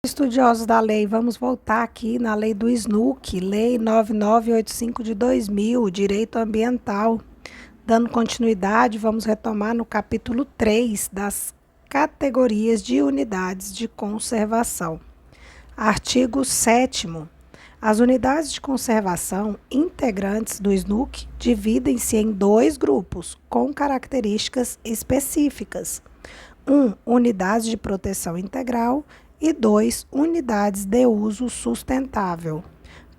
Estudiosos da lei, vamos voltar aqui na lei do SNUC, Lei 9985 de 2000, Direito Ambiental. Dando continuidade, vamos retomar no capítulo 3 das categorias de unidades de conservação. Artigo 7º. As unidades de conservação integrantes do SNUC dividem-se em dois grupos com características específicas. 1. Unidades de proteção integral e 2. Unidades de uso sustentável.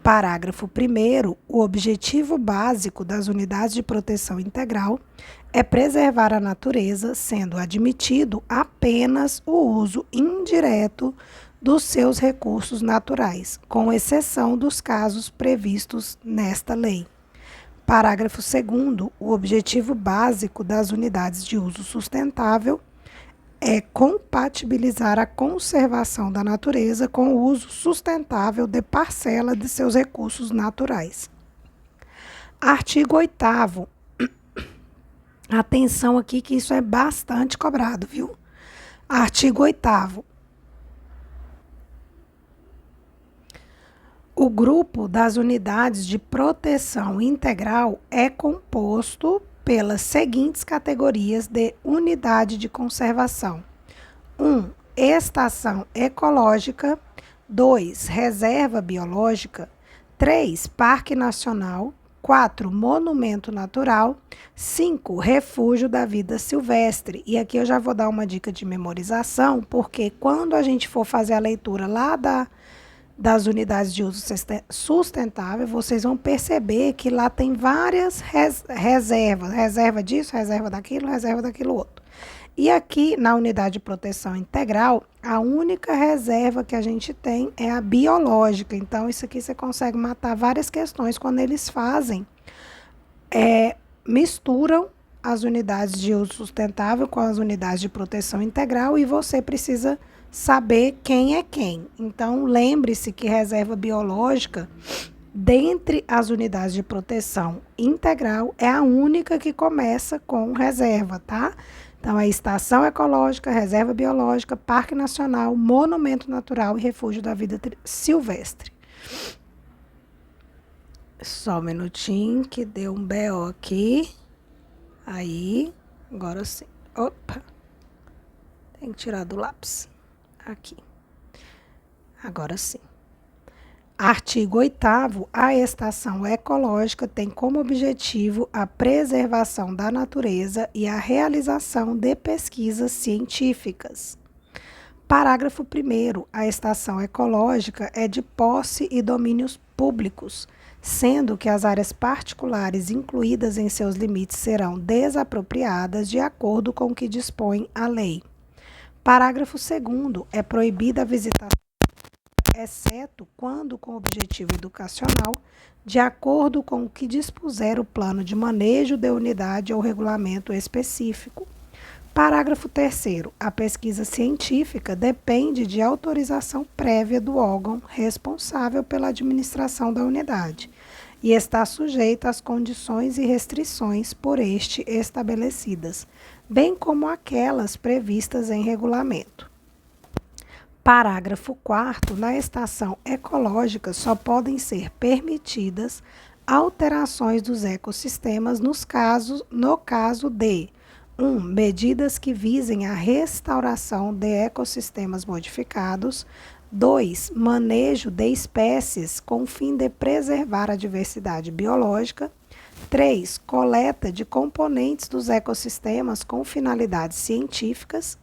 Parágrafo 1º. O objetivo básico das unidades de proteção integral é preservar a natureza, sendo admitido apenas o uso indireto dos seus recursos naturais, com exceção dos casos previstos nesta lei. Parágrafo 2º. O objetivo básico das unidades de uso sustentável é compatibilizar a conservação da natureza com o uso sustentável de parcela de seus recursos naturais. Artigo 8º. Atenção aqui que isso é bastante cobrado, viu? Artigo 8º. O grupo das unidades de proteção integral é composto pelas seguintes categorias de unidade de conservação: 1. Estação ecológica. 2. Reserva biológica. 3. Parque nacional. 4. Monumento natural. 5. Refúgio da vida silvestre. E aqui eu já vou dar uma dica de memorização, porque quando a gente for fazer a leitura lá das unidades de uso sustentável, vocês vão perceber que lá tem várias reservas. Reserva disso, reserva daquilo outro. E aqui, na unidade de proteção integral, a única reserva que a gente tem é a biológica. Então, isso aqui você consegue matar várias questões quando eles fazem, misturam as unidades de uso sustentável com as unidades de proteção integral e você precisa saber quem é quem. Então, lembre-se que reserva biológica, dentre as unidades de proteção integral, é a única que começa com reserva, tá? Então, é estação ecológica, reserva biológica, parque nacional, monumento natural e refúgio da vida silvestre. Só um minutinho que deu um BO aqui. Aí, agora sim. Opa! Tem que tirar do lápis. Aqui. Agora sim. Artigo 8º. A estação ecológica tem como objetivo a preservação da natureza e a realização de pesquisas científicas. Parágrafo 1º. A estação ecológica é de posse e domínios públicos, sendo que as áreas particulares incluídas em seus limites serão desapropriadas de acordo com o que dispõe a lei. Parágrafo 2º. É proibida a visitação, exceto quando com objetivo educacional, de acordo com o que dispuser o plano de manejo de unidade ou regulamento específico. Parágrafo 3º. A pesquisa científica depende de autorização prévia do órgão responsável pela administração da unidade e está sujeita às condições e restrições por este estabelecidas, bem como aquelas previstas em regulamento. Parágrafo 4º. Na estação ecológica só podem ser permitidas alterações dos ecossistemas no caso de 1. Medidas que visem a restauração de ecossistemas modificados. 2. Manejo de espécies com o fim de preservar a diversidade biológica. 3. Coleta de componentes dos ecossistemas com finalidades científicas.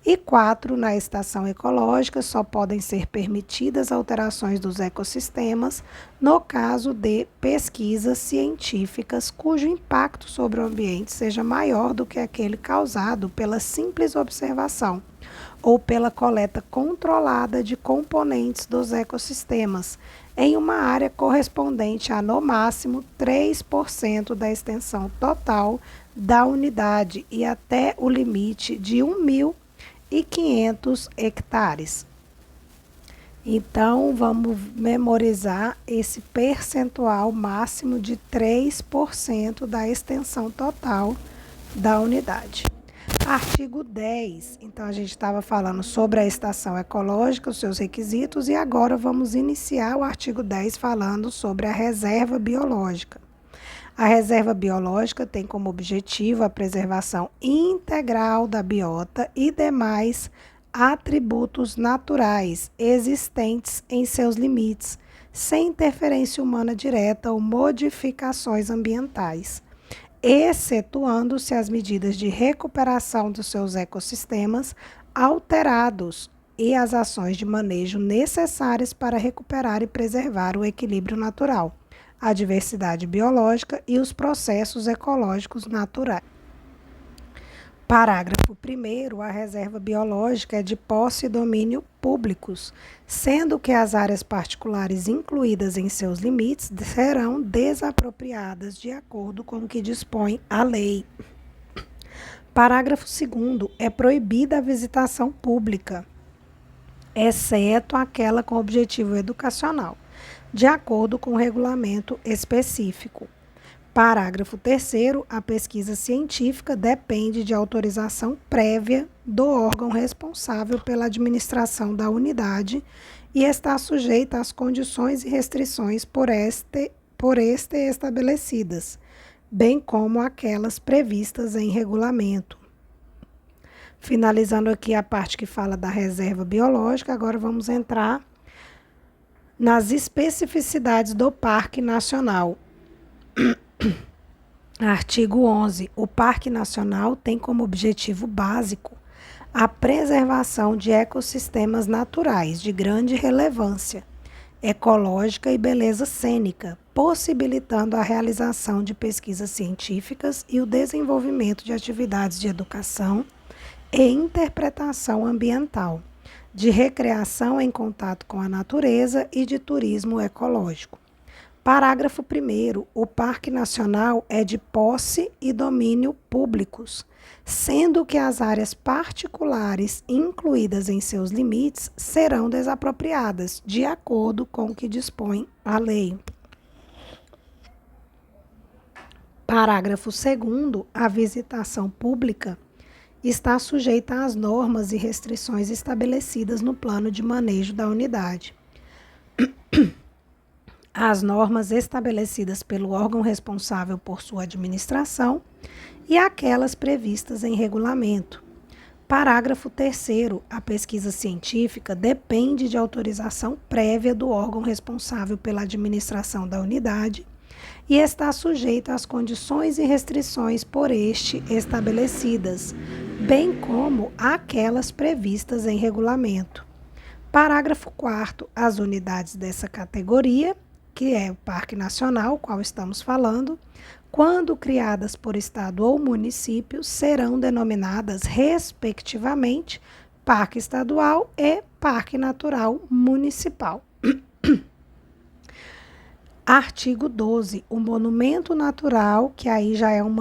E 4. Na estação ecológica só podem ser permitidas alterações dos ecossistemas no caso de pesquisas científicas cujo impacto sobre o ambiente seja maior do que aquele causado pela simples observação ou pela coleta controlada de componentes dos ecossistemas em uma área correspondente a, no máximo, 3% da extensão total da unidade e até o limite de 1.500 hectares. Então, vamos memorizar esse percentual máximo de 3% da extensão total da unidade. Artigo 10. Então, a gente estava falando sobre a estação ecológica, os seus requisitos, e agora vamos iniciar o artigo 10 falando sobre a reserva biológica. A reserva biológica tem como objetivo a preservação integral da biota e demais atributos naturais existentes em seus limites, sem interferência humana direta ou modificações ambientais, excetuando-se as medidas de recuperação dos seus ecossistemas alterados e as ações de manejo necessárias para recuperar e preservar o equilíbrio natural, a diversidade biológica e os processos ecológicos naturais. Parágrafo 1º. A reserva biológica é de posse e domínio públicos, sendo que as áreas particulares incluídas em seus limites serão desapropriadas de acordo com o que dispõe a lei. Parágrafo 2º. É proibida a visitação pública, exceto aquela com objetivo educacional, de acordo com o regulamento específico. Parágrafo 3º. A pesquisa científica depende de autorização prévia do órgão responsável pela administração da unidade e está sujeita às condições e restrições por este estabelecidas, bem como aquelas previstas em regulamento. Finalizando aqui a parte que fala da reserva biológica, agora vamos entrar nas especificidades do Parque Nacional. Artigo 11. O Parque Nacional tem como objetivo básico a preservação de ecossistemas naturais de grande relevância ecológica e beleza cênica, possibilitando a realização de pesquisas científicas e o desenvolvimento de atividades de educação e interpretação ambiental, de recreação em contato com a natureza e de turismo ecológico. Parágrafo 1º. O Parque Nacional é de posse e domínio públicos, sendo que as áreas particulares incluídas em seus limites serão desapropriadas, de acordo com o que dispõe a lei. Parágrafo 2º. A visitação pública está sujeita às normas e restrições estabelecidas no plano de manejo da unidade. As normas estabelecidas pelo órgão responsável por sua administração e aquelas previstas em regulamento. Parágrafo 3º. A pesquisa científica depende de autorização prévia do órgão responsável pela administração da unidade e está sujeita às condições e restrições por este estabelecidas, bem como aquelas previstas em regulamento. Parágrafo 4º. As unidades dessa categoria, que é o Parque Nacional, qual estamos falando, quando criadas por Estado ou município, serão denominadas, respectivamente, Parque Estadual e Parque Natural Municipal. Artigo 12. O monumento natural, que aí já é um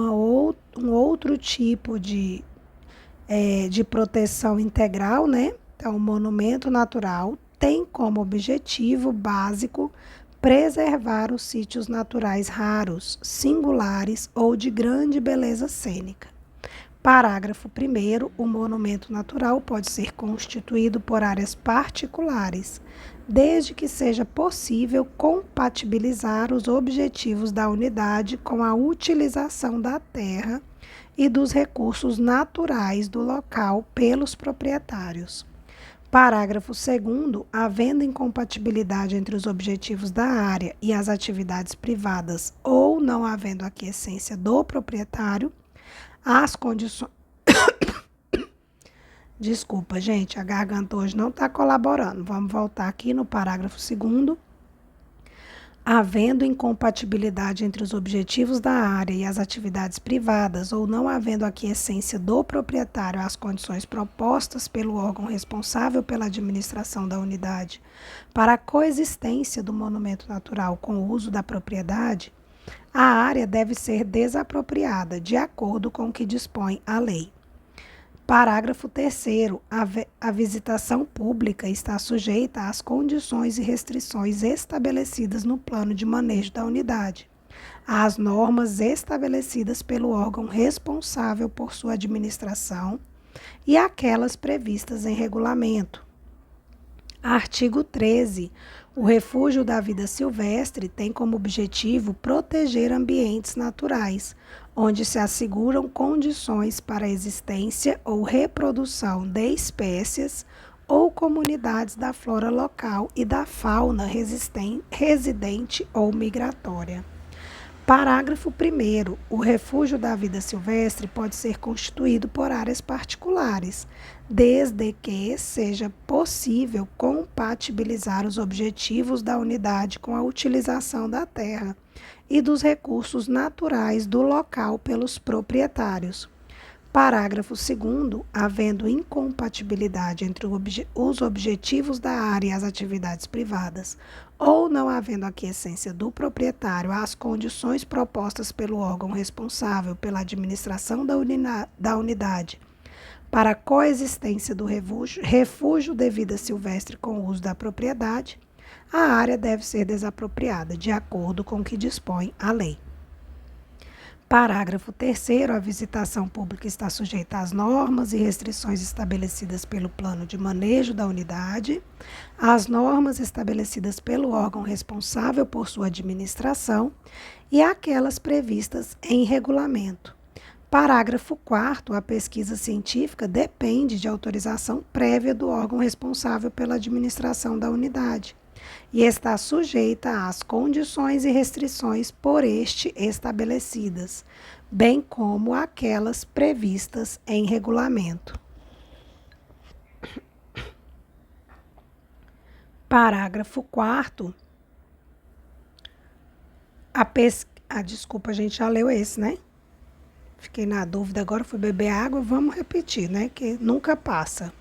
outro tipo de proteção integral, né? Então, o monumento natural tem como objetivo básico preservar os sítios naturais raros, singulares ou de grande beleza cênica. Parágrafo 1º. O monumento natural pode ser constituído por áreas particulares, desde que seja possível compatibilizar os objetivos da unidade com a utilização da terra e dos recursos naturais do local pelos proprietários. Parágrafo 2º. Havendo incompatibilidade entre os objetivos da área e as atividades privadas ou não havendo aquiescência do proprietário, as condições... Desculpa, gente, a garganta hoje não está colaborando. Vamos voltar aqui no parágrafo 2º. Havendo incompatibilidade entre os objetivos da área e as atividades privadas ou não havendo aquiescência do proprietário às condições propostas pelo órgão responsável pela administração da unidade para a coexistência do monumento natural com o uso da propriedade, a área deve ser desapropriada de acordo com o que dispõe a lei. Parágrafo 3º. A visitação pública está sujeita às condições e restrições estabelecidas no plano de manejo da unidade, às normas estabelecidas pelo órgão responsável por sua administração e aquelas previstas em regulamento. Artigo 13. O refúgio da vida silvestre tem como objetivo proteger ambientes naturais, onde se asseguram condições para a existência ou reprodução de espécies ou comunidades da flora local e da fauna residente ou migratória. Parágrafo 1º. O refúgio da vida silvestre pode ser constituído por áreas particulares, desde que seja possível compatibilizar os objetivos da unidade com a utilização da terra e dos recursos naturais do local pelos proprietários. Parágrafo 2º. Havendo incompatibilidade entre os objetivos da área e as atividades privadas, ou não havendo aquiescência do proprietário às condições propostas pelo órgão responsável pela administração da unidade para a coexistência do refúgio de vida silvestre com o uso da propriedade, a área deve ser desapropriada, de acordo com o que dispõe a lei. Parágrafo 3º. A visitação pública está sujeita às normas e restrições estabelecidas pelo plano de manejo da unidade, às normas estabelecidas pelo órgão responsável por sua administração e àquelas previstas em regulamento. Parágrafo 4º. A pesquisa científica depende de autorização prévia do órgão responsável pela administração da unidade e está sujeita às condições e restrições por este estabelecidas, bem como aquelas previstas em regulamento. Parágrafo 4º. Desculpa, a gente já leu esse, né? Fiquei na dúvida, agora fui beber água, vamos repetir, né? Que nunca passa.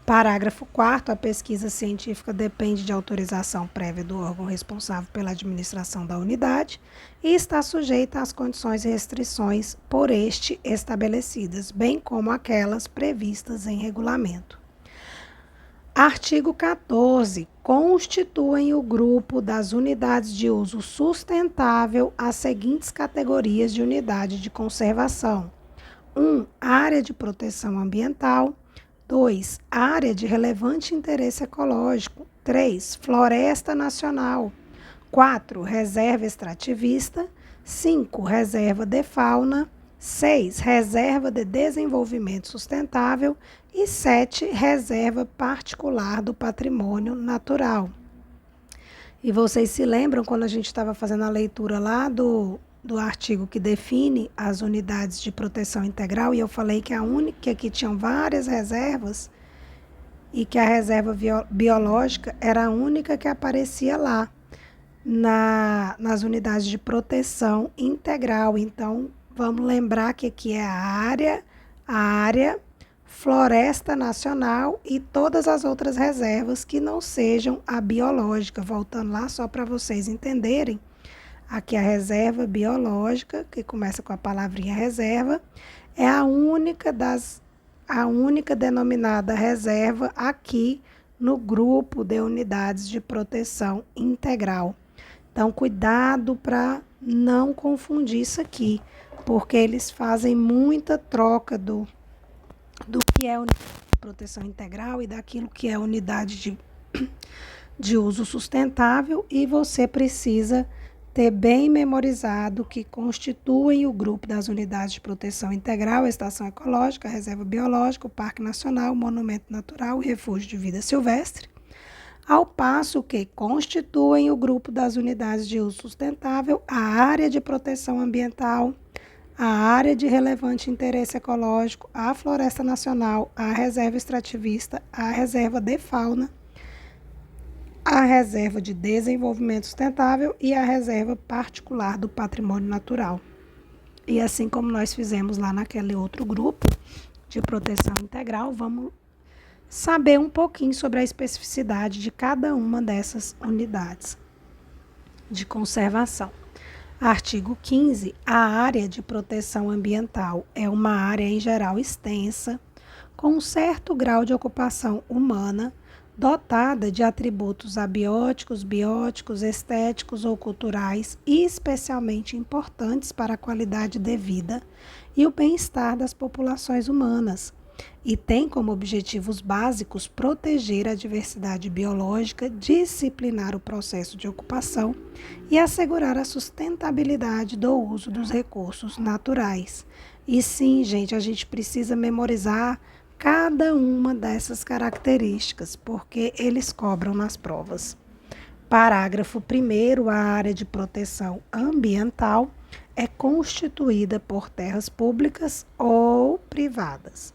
Parágrafo 4º. A pesquisa científica depende de autorização prévia do órgão responsável pela administração da unidade e está sujeita às condições e restrições por este estabelecidas, bem como aquelas previstas em regulamento. Artigo 14. Constituem o grupo das unidades de uso sustentável as seguintes categorias de unidade de conservação: 1. Área de proteção ambiental. 2. Área de relevante interesse ecológico. 3. Floresta nacional. 4. Reserva extrativista. 5. Reserva de fauna. 6. Reserva de desenvolvimento sustentável. E 7. Reserva particular do patrimônio natural. E vocês se lembram quando a gente estava fazendo a leitura lá do artigo que define as unidades de proteção integral, e eu falei que aqui tinham várias reservas e que a reserva biológica era a única que aparecia lá nas unidades de proteção integral. Então, vamos lembrar que aqui é a área, floresta nacional e todas as outras reservas que não sejam a biológica. Voltando lá só para vocês entenderem. Aqui a reserva biológica, que começa com a palavrinha reserva, é a única denominada reserva aqui no grupo de unidades de proteção integral. Então, cuidado para não confundir isso aqui, porque eles fazem muita troca do que é unidade de proteção integral e daquilo que é unidade de uso sustentável, e você precisa ter bem memorizado que constituem o grupo das unidades de proteção integral, a estação ecológica, a reserva biológica, o parque nacional, o monumento natural, o refúgio de vida silvestre, ao passo que constituem o grupo das unidades de uso sustentável, a área de proteção ambiental, a área de relevante interesse ecológico, a floresta nacional, a reserva extrativista, a reserva de fauna, a reserva de desenvolvimento sustentável e a reserva particular do patrimônio natural. E assim como nós fizemos lá naquele outro grupo de proteção integral, vamos saber um pouquinho sobre a especificidade de cada uma dessas unidades de conservação. Artigo 15. A área de proteção ambiental é uma área em geral extensa, com um certo grau de ocupação humana, dotada de atributos abióticos, bióticos, estéticos ou culturais especialmente importantes para a qualidade de vida e o bem-estar das populações humanas, e tem como objetivos básicos proteger a diversidade biológica, disciplinar o processo de ocupação e assegurar a sustentabilidade do uso dos recursos naturais. E sim, gente, a gente precisa memorizar cada uma dessas características, porque eles cobram nas provas. Parágrafo 1º, a área de proteção ambiental é constituída por terras públicas ou privadas.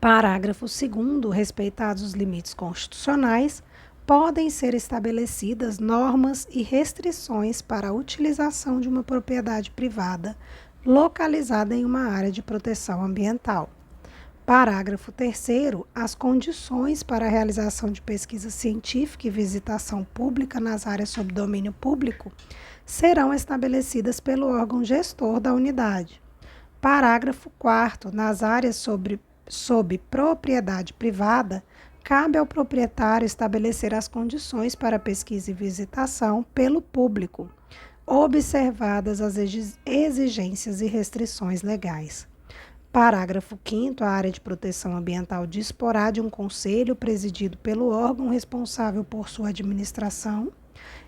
Parágrafo 2º, respeitados os limites constitucionais, podem ser estabelecidas normas e restrições para a utilização de uma propriedade privada localizada em uma área de proteção ambiental. Parágrafo 3º, as condições para a realização de pesquisa científica e visitação pública nas áreas sob domínio público serão estabelecidas pelo órgão gestor da unidade. Parágrafo 4º, nas áreas sob propriedade privada, cabe ao proprietário estabelecer as condições para pesquisa e visitação pelo público, observadas as exigências e restrições legais. Parágrafo 5º, a área de proteção ambiental disporá de um conselho presidido pelo órgão responsável por sua administração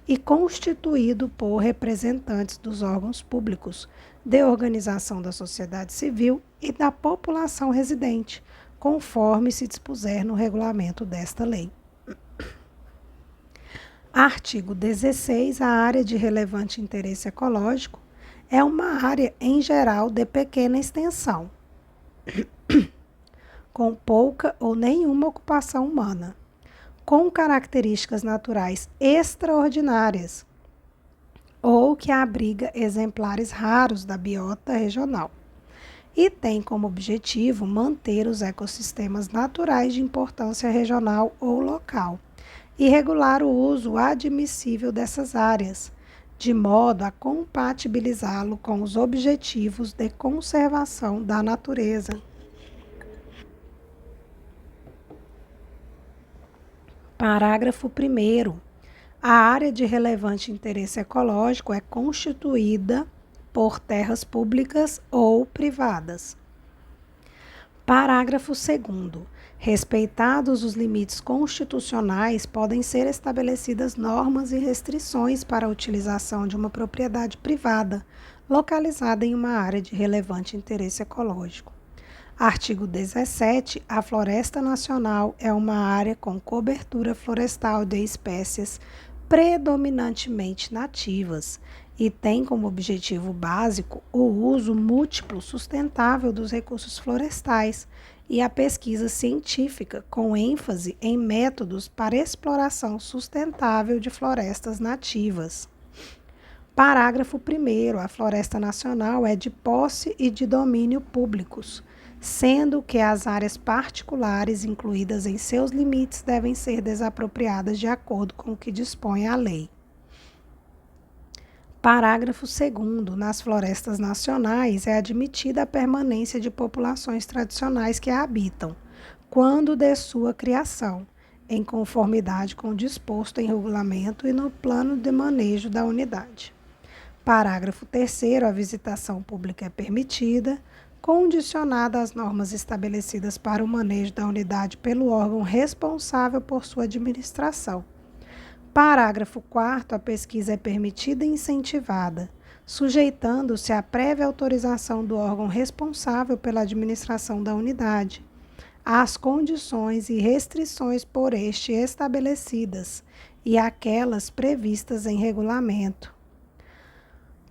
e constituído por representantes dos órgãos públicos, de organização da sociedade civil e da população residente, conforme se dispuser no regulamento desta lei. Artigo 16. A área de relevante interesse ecológico é uma área, em geral, de pequena extensão, com pouca ou nenhuma ocupação humana, com características naturais extraordinárias ou que abriga exemplares raros da biota regional e tem como objetivo manter os ecossistemas naturais de importância regional ou local e regular o uso admissível dessas áreas, de modo a compatibilizá-lo com os objetivos de conservação da natureza. Parágrafo 1º. A área de relevante interesse ecológico é constituída por terras públicas ou privadas. Parágrafo 2º. Respeitados os limites constitucionais, podem ser estabelecidas normas e restrições para a utilização de uma propriedade privada, localizada em uma área de relevante interesse ecológico. Artigo 17. A Floresta Nacional é uma área com cobertura florestal de espécies predominantemente nativas e tem como objetivo básico o uso múltiplo sustentável dos recursos florestais e a pesquisa científica, com ênfase em métodos para exploração sustentável de florestas nativas. Parágrafo 1º. A Floresta Nacional é de posse e de domínio públicos, sendo que as áreas particulares incluídas em seus limites devem ser desapropriadas de acordo com o que dispõe a lei. Parágrafo 2º. Nas florestas nacionais é admitida a permanência de populações tradicionais que a habitam, quando de sua criação, em conformidade com o disposto em regulamento e no plano de manejo da unidade. Parágrafo 3º. A visitação pública é permitida, condicionada às normas estabelecidas para o manejo da unidade pelo órgão responsável por sua administração. Parágrafo 4º. A pesquisa é permitida e incentivada, sujeitando-se à prévia autorização do órgão responsável pela administração da unidade, às condições e restrições por este estabelecidas e àquelas previstas em regulamento.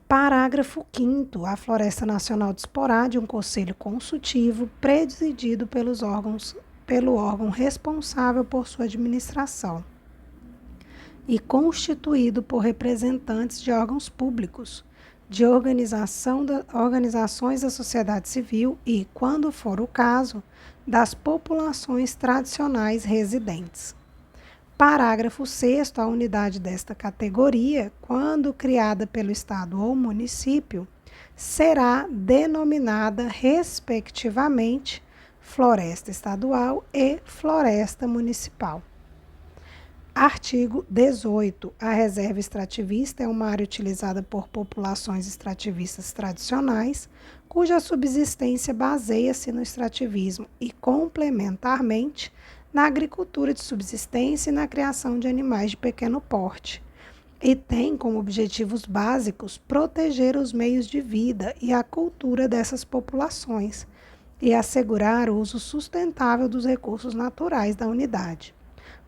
Parágrafo 5º. A Floresta Nacional disporá de um conselho consultivo presidido pelo órgão responsável por sua administração e constituído por representantes de órgãos públicos, de organizações da sociedade civil e, quando for o caso, das populações tradicionais residentes. Parágrafo 6º. A unidade desta categoria, quando criada pelo Estado ou município, será denominada, respectivamente, floresta estadual e floresta municipal. Artigo 18. A reserva extrativista é uma área utilizada por populações extrativistas tradicionais, cuja subsistência baseia-se no extrativismo e, complementarmente, na agricultura de subsistência e na criação de animais de pequeno porte, e tem como objetivos básicos proteger os meios de vida e a cultura dessas populações e assegurar o uso sustentável dos recursos naturais da unidade.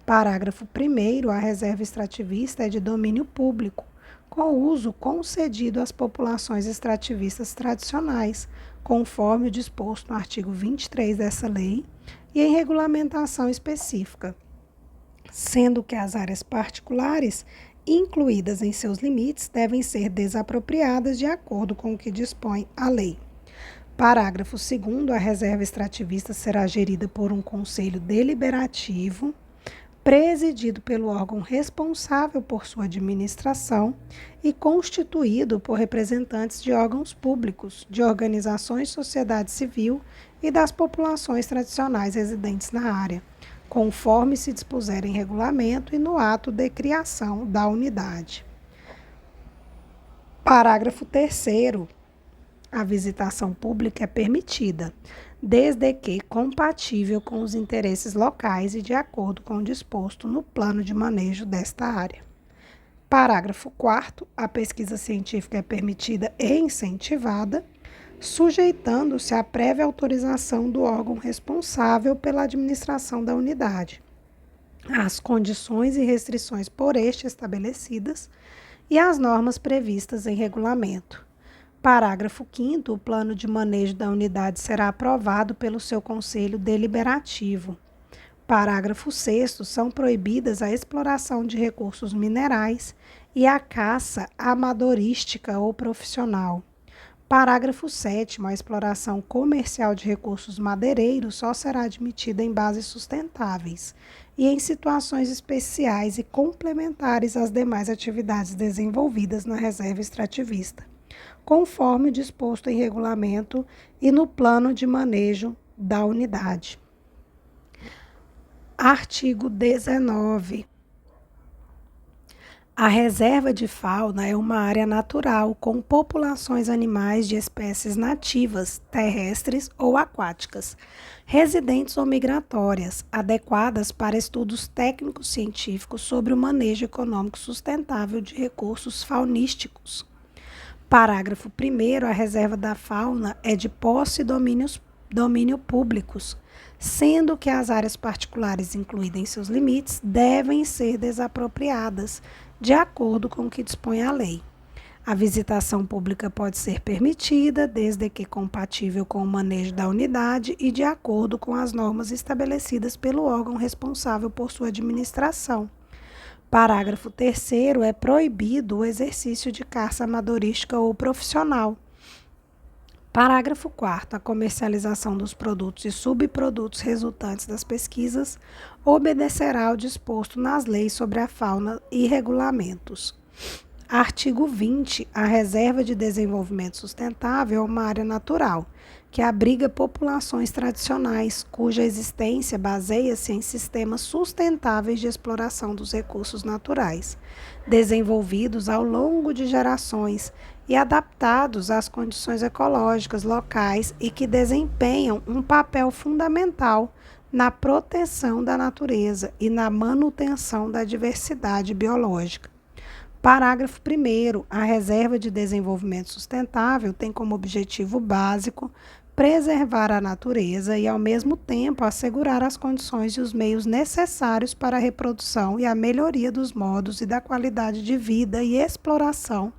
Parágrafo 1º. A reserva extrativista é de domínio público, com uso concedido às populações extrativistas tradicionais, conforme o disposto no artigo 23 dessa lei e em regulamentação específica, sendo que as áreas particulares incluídas em seus limites devem ser desapropriadas de acordo com o que dispõe a lei. Parágrafo 2º. A reserva extrativista será gerida por um conselho deliberativo, presidido pelo órgão responsável por sua administração e constituído por representantes de órgãos públicos, de organizações de sociedade civil e das populações tradicionais residentes na área, conforme se dispuser em regulamento e no ato de criação da unidade. Parágrafo 3º. A visitação pública é permitida, desde que compatível com os interesses locais e de acordo com o disposto no plano de manejo desta área. Parágrafo 4º. A pesquisa científica é permitida e incentivada, sujeitando-se à prévia autorização do órgão responsável pela administração da unidade, às condições e restrições por este estabelecidas e às normas previstas em regulamento. Parágrafo 5º. O plano de manejo da unidade será aprovado pelo seu conselho deliberativo. Parágrafo 6º. São proibidas a exploração de recursos minerais e a caça amadorística ou profissional. Parágrafo 7º. A exploração comercial de recursos madeireiros só será admitida em bases sustentáveis e em situações especiais e complementares às demais atividades desenvolvidas na reserva extrativista, conforme disposto em regulamento e no plano de manejo da unidade. Artigo 19. A reserva de fauna é uma área natural com populações animais de espécies nativas, terrestres ou aquáticas, residentes ou migratórias, adequadas para estudos técnicos científicos sobre o manejo econômico sustentável de recursos faunísticos. Parágrafo 1º. A reserva da fauna é de posse e domínio públicos, sendo que as áreas particulares incluídas em seus limites devem ser desapropriadas, de acordo com o que dispõe a lei. A visitação pública pode ser permitida, desde que compatível com o manejo da unidade e de acordo com as normas estabelecidas pelo órgão responsável por sua administração. Parágrafo 3º. É proibido o exercício de caça amadorística ou profissional. Parágrafo 4º. A comercialização dos produtos e subprodutos resultantes das pesquisas obedecerá ao disposto nas leis sobre a fauna e regulamentos. Artigo 20. A reserva de desenvolvimento sustentável é uma área natural que abriga populações tradicionais cuja existência baseia-se em sistemas sustentáveis de exploração dos recursos naturais, desenvolvidos ao longo de gerações e adaptados às condições ecológicas locais e que desempenham um papel fundamental na proteção da natureza e na manutenção da diversidade biológica. Parágrafo 1º. A reserva de desenvolvimento sustentável tem como objetivo básico preservar a natureza e, ao mesmo tempo, assegurar as condições e os meios necessários para a reprodução e a melhoria dos modos e da qualidade de vida e exploração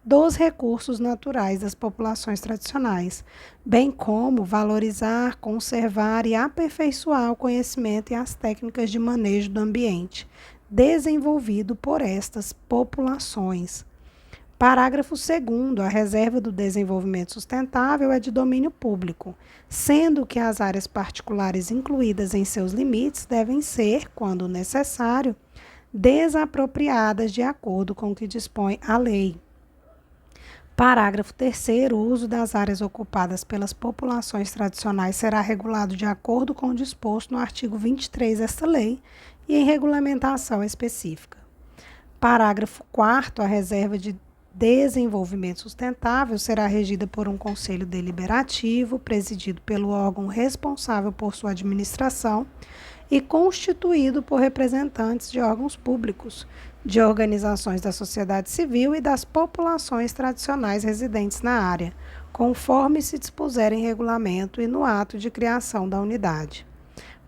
dos recursos naturais das populações tradicionais, bem como valorizar, conservar e aperfeiçoar o conhecimento e as técnicas de manejo do ambiente desenvolvido por estas populações. Parágrafo 2º. A reserva do desenvolvimento sustentável é de domínio público, sendo que as áreas particulares incluídas em seus limites devem ser, quando necessário, desapropriadas de acordo com o que dispõe a lei. Parágrafo 3º. O uso das áreas ocupadas pelas populações tradicionais será regulado de acordo com o disposto no artigo 23 desta lei e em regulamentação específica. Parágrafo 4º. A reserva de desenvolvimento sustentável será regida por um conselho deliberativo, presidido pelo órgão responsável por sua administração e constituído por representantes de órgãos públicos, de organizações da sociedade civil e das populações tradicionais residentes na área, conforme se dispuser em regulamento e no ato de criação da unidade.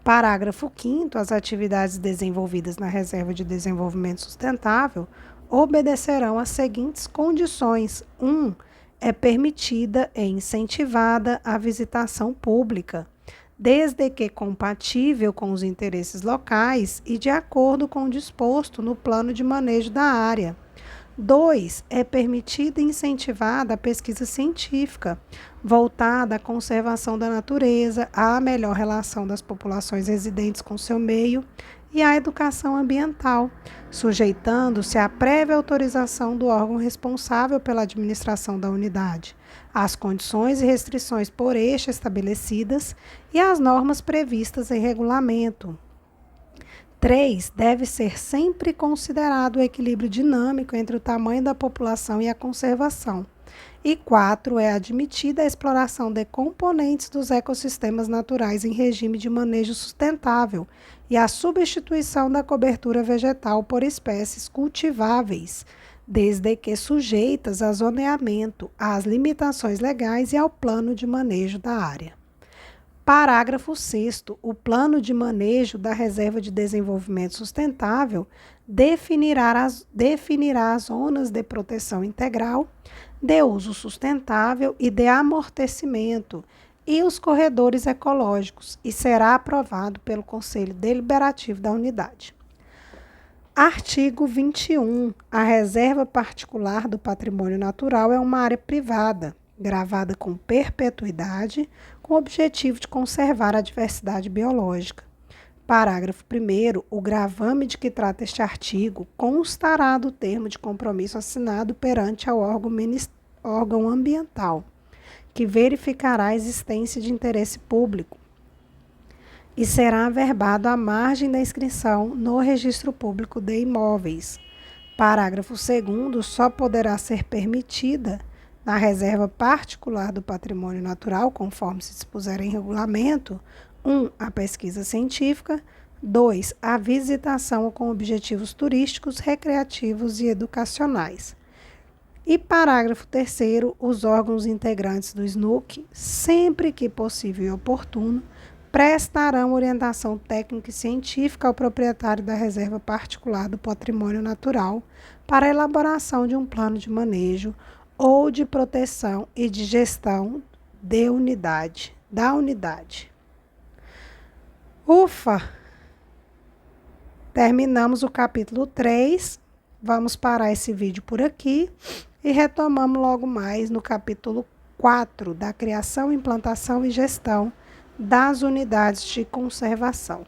Parágrafo 5º. As atividades desenvolvidas na Reserva de Desenvolvimento Sustentável obedecerão às seguintes condições. 1. É permitida e incentivada a visitação pública, desde que compatível com os interesses locais e de acordo com o disposto no plano de manejo da área. 2. É permitida e incentivada a pesquisa científica, voltada à conservação da natureza, à melhor relação das populações residentes com seu meio e à educação ambiental, sujeitando-se à prévia autorização do órgão responsável pela administração da unidade, às condições e restrições por este estabelecidas e às normas previstas em regulamento. 3. Deve ser sempre considerado o equilíbrio dinâmico entre o tamanho da população e a conservação. E 4. É admitida a exploração de componentes dos ecossistemas naturais em regime de manejo sustentável e a substituição da cobertura vegetal por espécies cultiváveis, desde que sujeitas a zoneamento, às limitações legais e ao plano de manejo da área. Parágrafo 6º. O plano de manejo da Reserva de Desenvolvimento Sustentável definirá as zonas de proteção integral, de uso sustentável e de amortecimento e os corredores ecológicos e será aprovado pelo Conselho Deliberativo da unidade. Artigo 21. A reserva particular do patrimônio natural é uma área privada, gravada com perpetuidade, com o objetivo de conservar a diversidade biológica. Parágrafo 1º. O gravame de que trata este artigo constará do termo de compromisso assinado perante ao órgão ambiental, que verificará a existência de interesse público e será averbado à margem da inscrição no Registro Público de Imóveis. Parágrafo 2º. Só poderá ser permitida na reserva particular do patrimônio natural, conforme se dispuser em regulamento, 1. A pesquisa científica, 2. A visitação com objetivos turísticos, recreativos e educacionais. E parágrafo 3º. Os órgãos integrantes do SNUC, sempre que possível e oportuno, prestarão orientação técnica e científica ao proprietário da reserva particular do patrimônio natural para a elaboração de um plano de manejo ou de proteção e de gestão da unidade. Ufa! Terminamos o capítulo 3. Vamos parar esse vídeo por aqui e retomamos logo mais no capítulo 4 da criação, implantação e gestão das unidades de conservação.